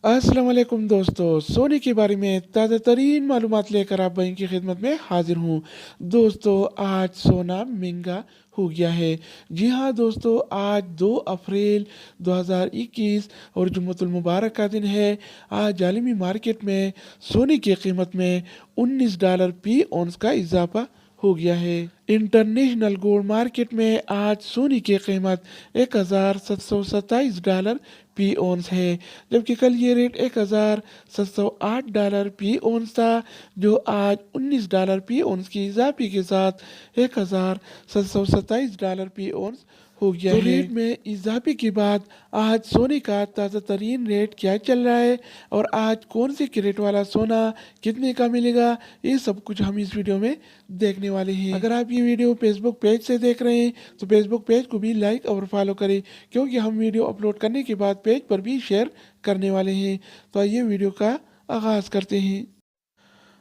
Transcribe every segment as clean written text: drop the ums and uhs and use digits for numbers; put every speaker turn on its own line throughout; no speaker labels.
अस्सलाम वालेकुम दोस्तों, सोने के बारे में ताज़ा तरीन मालूमात लेकर आप भाई की खिदमत में हाजिर हूँ। दोस्तों, आज सोना महंगा हो गया है। जी हाँ दोस्तों, आज 2 अप्रैल 2021 और जुम्मतुल मुबारक का दिन है। आज आलमी मार्केट में सोने की कीमत में $19 फी औंस का इजाफा हो गया है। इंटरनेशनल गोल्ड मार्केट में आज सोने की कीमत $1727 फी औंस है, जबकि कल ये रेट $1708 फी औंस था, जो आज $19 फी औंस की इजाफे के साथ $1727 फी औंस हो गया है। रेट में इजाफे के बाद आज सोने का ताज़ा तरीन रेट क्या चल रहा है और आज कौन से कैरेट वाला सोना कितने का मिलेगा, ये सब कुछ हम इस वीडियो में देखने वाले हैं। अगर आप ये वीडियो फेसबुक पेज से देख रहे हैं तो फेसबुक पेज को भी लाइक और फॉलो करें, क्योंकि हम वीडियो अपलोड करने के बाद पेज पर भी शेयर करने वाले हैं। तो आइए वीडियो का आगाज़ करते हैं।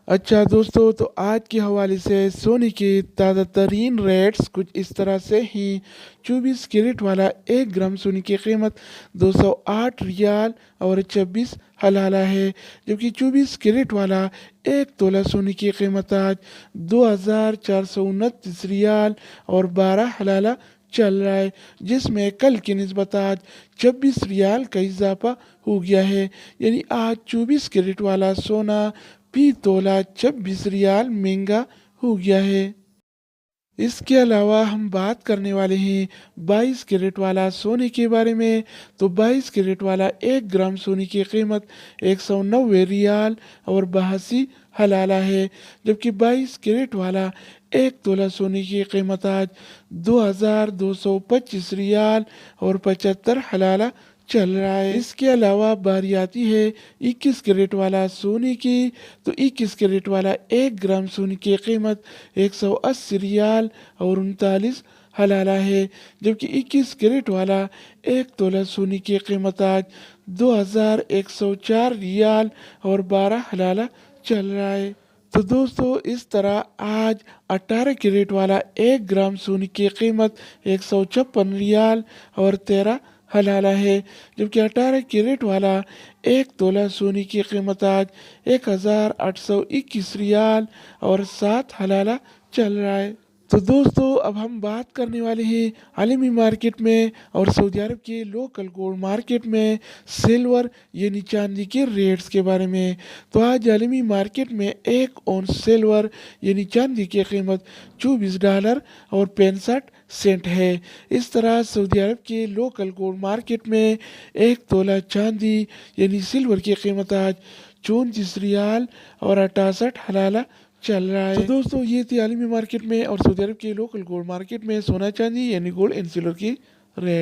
अच्छा दोस्तों, तो आज के हवाले से सोने के ताज़ा तरीन रेट्स कुछ इस तरह से ही। 24 कैरेट वाला 1 ग्राम सोने की कीमत 208 रियाल और 26 हलाला है, जबकि 24 कैरेट वाला 1 तोला सोने की कीमत आज 2429 रियाल और 12 हलाला चल रहा है, जिसमें कल की निस्बत आज 26 रियाल का इजाफा हो गया है। यानी आज 24 कैरेट वाला सोना फी तोला 26 रियाल महंगा हो गया है। इसके अलावा हम बात करने वाले हैं 22 कैरेट वाला सोने के बारे में। तो 22 कैरेट वाला 1 ग्राम सोने की कीमत 190 रियाल और 82 हलाला है, जबकि 22 कैरेट वाला 1 तोला सोने की कीमत आज 2225 रियाल और 75 हलाला चल रहा है। इसके अलावा बारी आती है 21 कैरेट वाला सोने की। तो 21 कैरेट वाला 1 ग्राम सोने की कीमत 180 रियाल और 39 हलाला है, जबकि 21 कैरेट वाला 1 तोला सोने की कीमत आज 2104 रियाल और 12 हलाला चल रहा है। तो दोस्तों, इस तरह आज 18 कैरेट वाला 1 ग्राम सोने की कीमत 156 रियाल और 13 हलाला है, जबकि 18 कैरेट वाला 1 तोला सोने की कीमत आज 1821 रियाल और 7 हलाला चल रहा है। तो दोस्तों, अब हम बात करने वाले हैं आलमी मार्केट में और सऊदी अरब के लोकल गोल्ड मार्केट में सिल्वर यानी चांदी के रेट्स के बारे में। तो आज आलमी मार्केट में 1 औंस सिल्वर यानी चांदी की कीमत $24 और 65 सेंट है। इस तरह सऊदी अरब के लोकल गोल्ड मार्केट में 1 तोला चांदी यानी सिल्वर की कीमत आज 34 रियाल और 68 हलाला चल रहा है। तो दोस्तों, ये थी आलमी मार्केट में और सऊदी अरब के लोकल गोल्ड मार्केट में सोना चांदी यानी गोल्ड एंड सिल्वर की रेट।